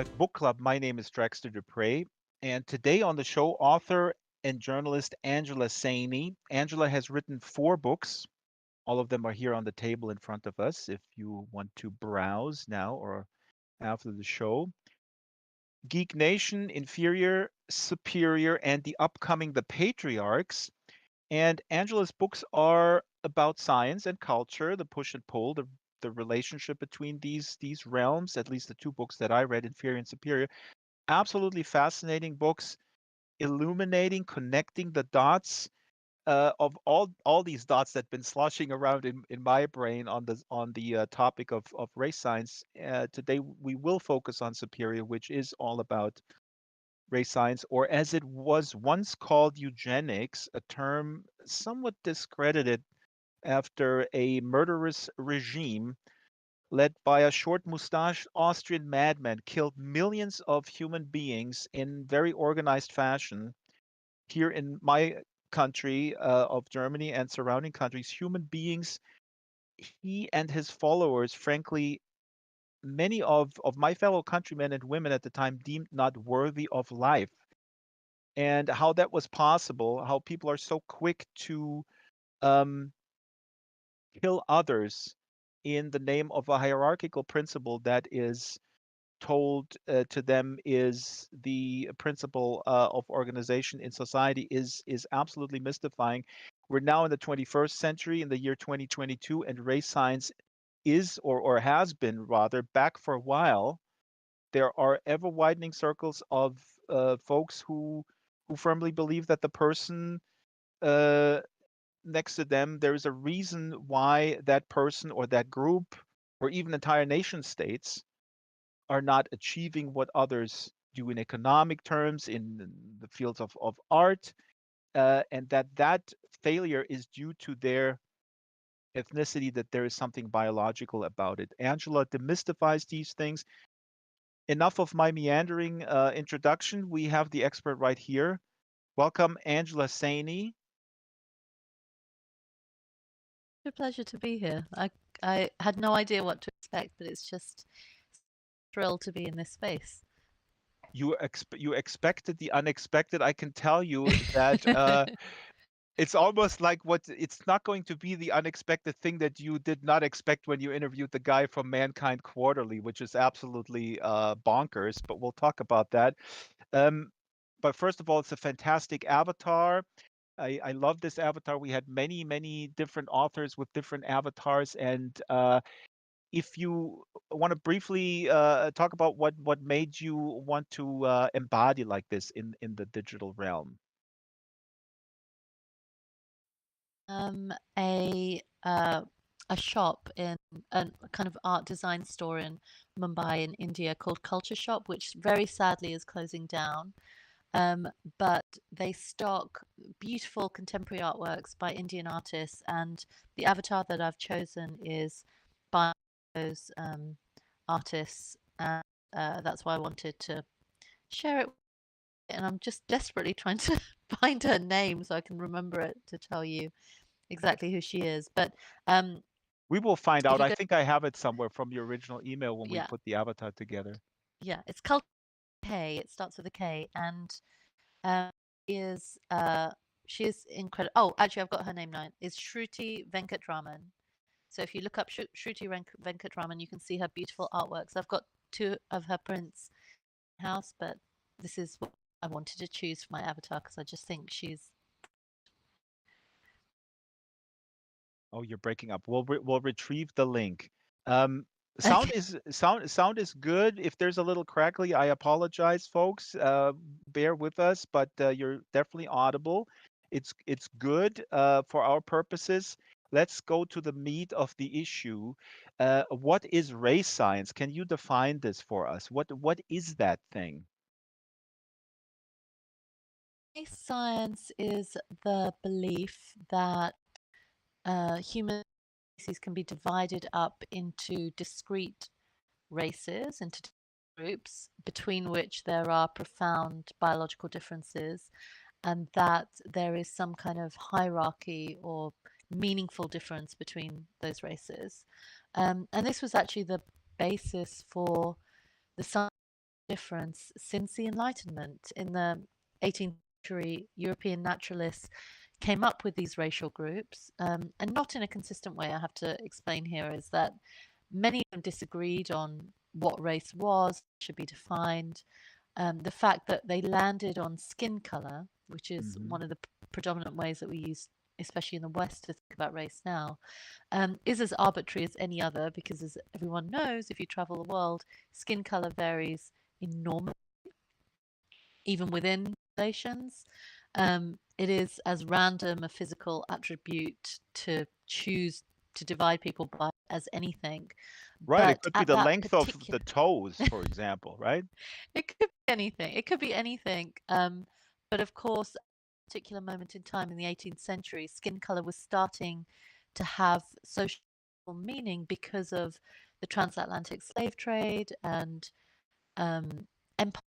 Life Book Club. My name is Draxtor Dupre, and today on the show, author and journalist Angela Saini. Angela has written 4 books. All of them are here on the table in front of us if you want to browse now or after the show. Geek Nation, Inferior, Superior, and the upcoming The Patriarchs. And Angela's books are about science and culture, the push and pull, the relationship between these realms, at least the 2 books that I read, Inferior and Superior. Absolutely fascinating books, illuminating, connecting the dots of all these dots that have been sloshing around in my brain on the topic of race science. Today we will focus on Superior, which is all about race science, or as it was once called, eugenics, a term somewhat discredited after a murderous regime led by a short mustached Austrian madman killed millions of human beings in very organized fashion. Here in my country of Germany and surrounding countries, human beings, he and his followers, frankly, many of my fellow countrymen and women at the time deemed not worthy of life. And how that was possible, how people are so quick to um, kill others in the name of a hierarchical principle that is told to them is the principle of organization in society is absolutely mystifying. We're now in the 21st century, in the year 2022, and race science is or has been rather back for a while. There are ever widening circles of folks who firmly believe that the person uh, next to them, there is a reason why that person or that group or even entire nation states are not achieving what others do in economic terms, in the fields of art, and that failure is due to their ethnicity, that there is something biological about it. Angela demystifies these things. Enough of my meandering introduction. We have the expert right here. Welcome, Angela Saini. A pleasure to be here. I had no idea what to expect, but it's just thrilled to be in this space. You expected the unexpected. I can tell you that it's almost like it's not going to be the unexpected thing that you did not expect when you interviewed the guy from Mankind Quarterly, which is absolutely bonkers. But we'll talk about that. Um, but first of all, it's a fantastic avatar. I love this avatar. We had many different authors with different avatars, and if you want to briefly talk about what made you want to embody like this in the digital realm. Um, a uh, a shop in a kind of art design store in Mumbai in India called Culture Shop, which very sadly is closing down. Um, but they stock beautiful contemporary artworks by Indian artists, and the avatar that I've chosen is by those artists, and that's why I wanted to share it. And I'm just desperately trying to find her name so I can remember it to tell you exactly who she is. But um, We will find if out. you I go, think I have it somewhere from your original email when we yeah, put the avatar together. yeah, it's Cult K. It starts with a K, and um, is she is incredible. Oh, actually, I've got her name now. Is Shruti Venkatraman. So if you look up Shruti Venkatraman, you can see her beautiful artworks. I've got 2 of her prints in my house, but this is what I wanted to choose for my avatar because I just think she's Oh, you're breaking up. We'll retrieve the link. Um, sound is good. If there's a little crackly, I apologize, folks. Bear with us, but you're definitely audible. It's good for our purposes. Let's go to the meat of the issue. What is race science? Can you define this for us? What is that thing? science is the belief that human species can be divided up into discrete races, into groups between which there are profound biological differences, and that there is some kind of hierarchy or meaningful difference between those races. And this was actually the basis for the science difference since the Enlightenment. In the 18th century, European naturalists came up with these racial groups, and not in a consistent way. I have to explain here is that many of them disagreed on what race was, should be defined. The fact that they landed on skin color, which is Hmm. one of the predominant ways that we use, especially in the West, to think about race now, is as arbitrary as any other because, as everyone knows, if you travel the world, skin color varies enormously, even within nations. It is as random a physical attribute to choose to divide people by as anything. Right. It But could be at the that length of particular, the toes, for example, right? it could be anything. It could be anything. But of course, at a particular moment in time in the 18th century, skin color was starting to have social meaning because of the transatlantic slave trade and empire